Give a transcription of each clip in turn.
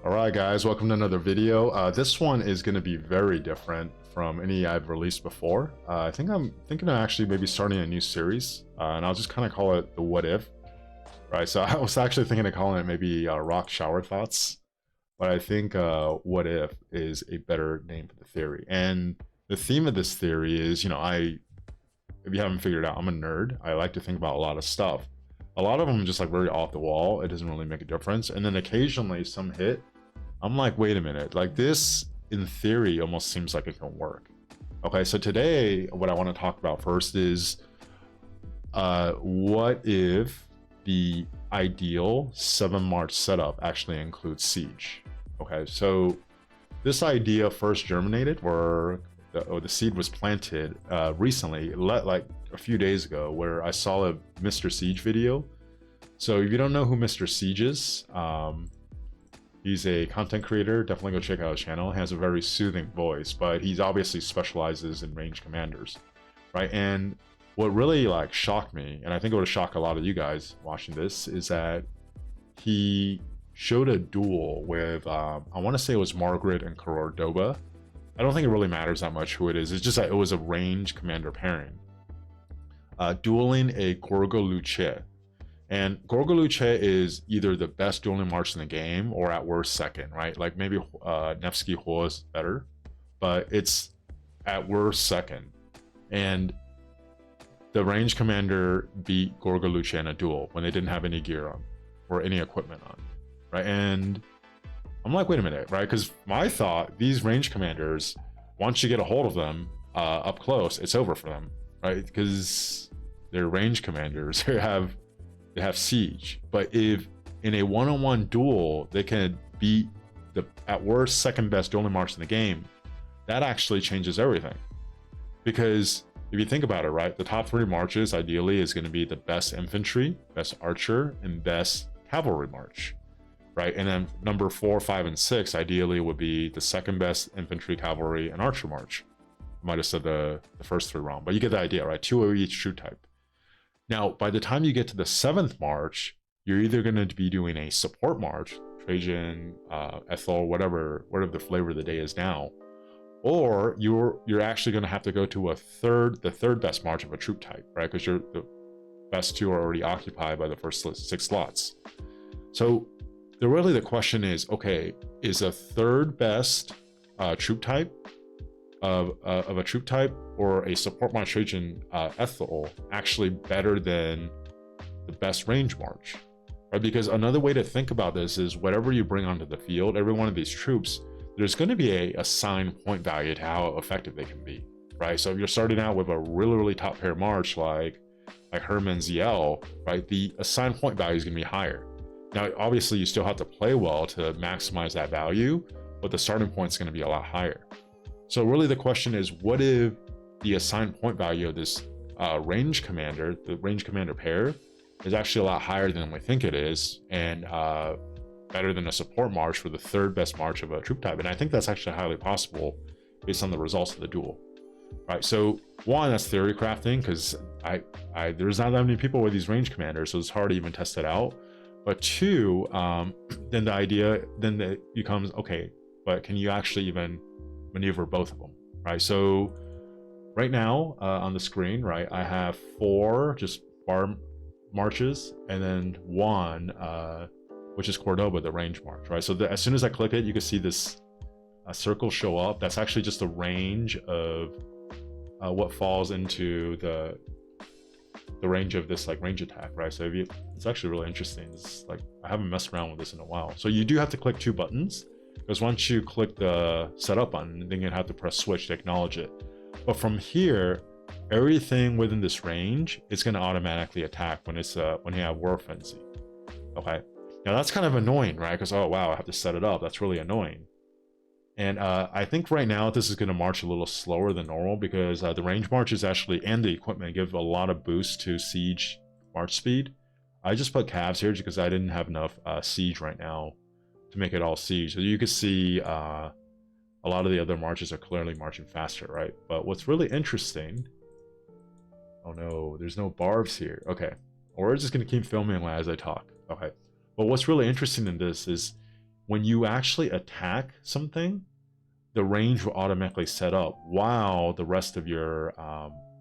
Alright guys, welcome to another video. This one is going to be very different from any I've released before. I think I'm thinking of actually maybe starting a new series, and I'll just kind of call it the What If. Right, so I was actually thinking of calling it maybe Rock Shower Thoughts, but I think What If is a better name for the theory. And the theme of this theory is, if you haven't figured it out, I'm a nerd. I like to think about a lot of stuff. A lot of them just like very off the wall. It doesn't really make a difference. And then occasionally some hit. I'm like, wait a minute, like this in theory almost seems like it can work. Okay, so today what I want to talk about first is what if the ideal 7 March setup actually includes siege. Okay, so this idea first germinated, or the seed was planted recently, like a few days ago, where I saw a Mr. Siege video. So if you don't know who Mr. Siege is, he's a content creator. Definitely go check out his channel. He has a very soothing voice, but he's obviously specializes in ranged commanders, right? And what really like shocked me, and I think it would shock a lot of you guys watching this, is that he showed a duel with I want to say it was Margaret and Cordoba. I don't think it really matters that much who it is. It's just that it was a ranged commander pairing, dueling a Gorgo Liu Che. And Gorgo Liu Che is either the best dueling march in the game or at worst second, right? Like maybe Nevsky Ho is better, but it's at worst second. And the range commander beat Gorgo Liu Che in a duel when they didn't have any gear on or any equipment on, right? And I'm like, wait a minute, right? Because my thought, these range commanders, once you get a hold of them up close, it's over for them, right? Because they're range commanders. They have siege. But if in a one-on-one duel they can beat the at worst second best dueling march in the game, that actually changes everything. Because if you think about it, right, the top 3 marches ideally is going to be the best infantry, best archer, and best cavalry march, right? And then number 4, 5, and 6 ideally would be the second best infantry, cavalry, and archer march. I might have said the first 3 wrong, but you get the idea, right? 2 of each troop type. Now, by the time you get to the 7th March, you're either going to be doing a support march, Trajan, Ethel, whatever the flavor of the day is now, or you're actually going to have to go to the third best march of a troop type, right? Because the best 2 are already occupied by the first 6 slots. So the question is, okay, is a third best troop type of a troop type or a support march Trajan Ethel actually better than the best range march, right? Because another way to think about this is whatever you bring onto the field, every one of these troops, there's going to be a assigned point value to how effective they can be, right? So if you're starting out with a really top pair march like Herman ZL, right, the assigned point value is going to be higher. Now obviously you still have to play well to maximize that value, but the starting point is going to be a lot higher. So really the question is, what if the assigned point value of this range commander, the range commander pair, is actually a lot higher than we think it is, and better than a support march for the 3rd best march of a troop type? And I think that's actually highly possible based on the results of the duel, right? So one, that's theory crafting, because there's not that many people with these range commanders, so it's hard to even test it out. But 2, then the idea then becomes, okay, but can you actually even maneuver both of them, right? So right now on the screen, right, I have 4 just bar marches, and then 1 which is Cordoba, the range march, right? So as soon as I click it, you can see this circle show up. That's actually just a range of what falls into the range of this like range attack, right? So it's actually really interesting. It's like I haven't messed around with this in a while. So you do have to click 2 buttons, because once you click the setup button, then you have to press switch to acknowledge it. But from here, everything within this range is going to automatically attack when it's when you have War Frenzy. Okay, now that's kind of annoying, right? Because oh wow, I have to set it up. That's really annoying. And I think right now this is going to march a little slower than normal, because the range marches actually and the equipment give a lot of boost to siege march speed. I just put calves here because I didn't have enough siege right now to make it all siege. So you can see a lot of the other marches are clearly marching faster, right? But what's really interesting, oh no, there's no barbs here. Okay, or we're just gonna keep filming as I talk. Okay, but what's really interesting in this is when you actually attack something, the range will automatically set up while the rest of your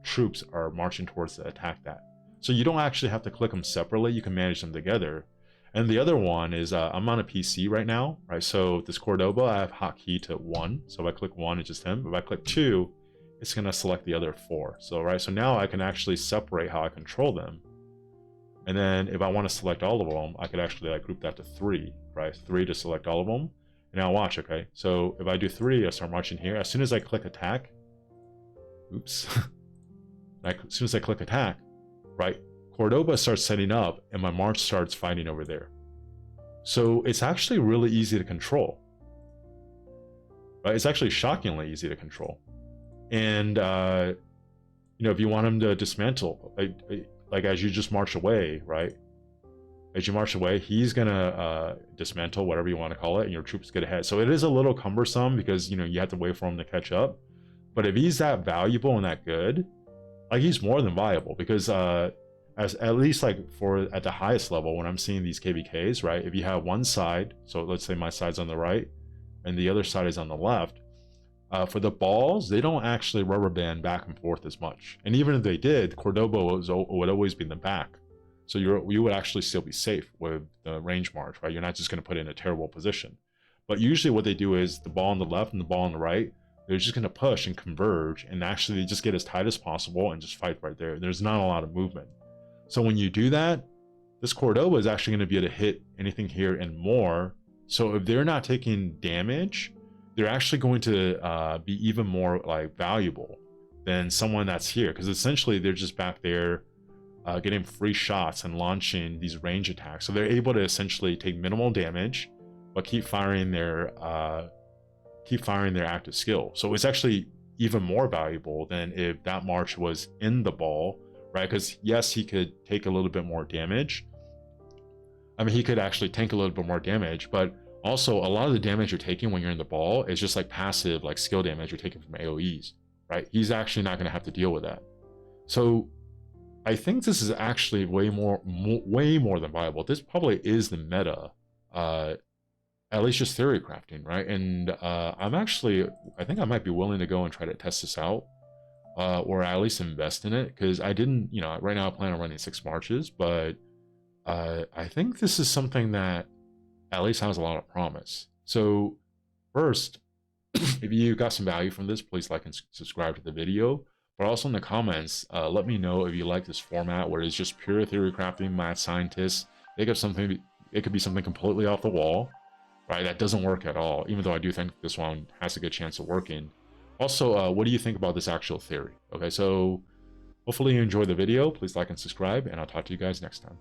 troops are marching towards to attack that. So you don't actually have to click them separately. You can manage them together. And the other one is I'm on a PC right now, right? So this Cordoba, I have hotkey to 1. So if I click 1, it's just him. If I click 2, it's going to select the other 4. So, right, so now I can actually separate how I control them. And then if I want to select all of them, I could actually like group that to 3, right? 3 to select all of them. And now watch, okay? So if I do 3, I start marching here. As soon as I click attack, oops. As soon as I click attack, right? Cordoba starts setting up and my march starts fighting over there. So it's actually really easy to control. Right? It's actually shockingly easy to control. And, you know, if you want him to dismantle, like as you just march away, right? As you march away, he's gonna dismantle, whatever you want to call it, and your troops get ahead. So it is a little cumbersome because, you know, you have to wait for him to catch up. But if he's that valuable and that good, like he's more than viable because as at least like at the highest level, when I'm seeing these KVKs, right? If you have one side, so let's say my side's on the right and the other side is on the left, for the balls, they don't actually rubber band back and forth as much. And even if they did, Cordoba would always be in the back. So you would actually still be safe with the range march, right? You're not just going to put in a terrible position. But usually what they do is the ball on the left and the ball on the right, they're just going to push and converge and actually just get as tight as possible and just fight right there. There's not a lot of movement. So when you do that, this Cordoba is actually going to be able to hit anything here and more. So if they're not taking damage, they're actually going to be even more like valuable than someone that's here, because essentially they're just back there getting free shots and launching these range attacks. So they're able to essentially take minimal damage, but keep firing their active skill. So it's actually even more valuable than if that march was in the ball, right? Because yes, he could take a little bit more damage. I mean, he could actually tank a little bit more damage, but also a lot of the damage you're taking when you're in the ball is just like passive, like skill damage you're taking from AoEs, right? He's actually not going to have to deal with that. So I think this is actually way more than viable. This probably is the meta, at least just theory crafting, right? And I think I might be willing to go and try to test this out, or at least invest in it, because I didn't, you know, right now I plan on running 6 marches, but I think this is something that at least has a lot of promise. So first, if you got some value from this, please like and subscribe to the video. But also in the comments, let me know if you like this format where it's just pure theory crafting, mad scientists. It could be something completely off the wall, right? That doesn't work at all, even though I do think this one has a good chance of working. Also, what do you think about this actual theory? Okay, so hopefully you enjoyed the video. Please like and subscribe, and I'll talk to you guys next time.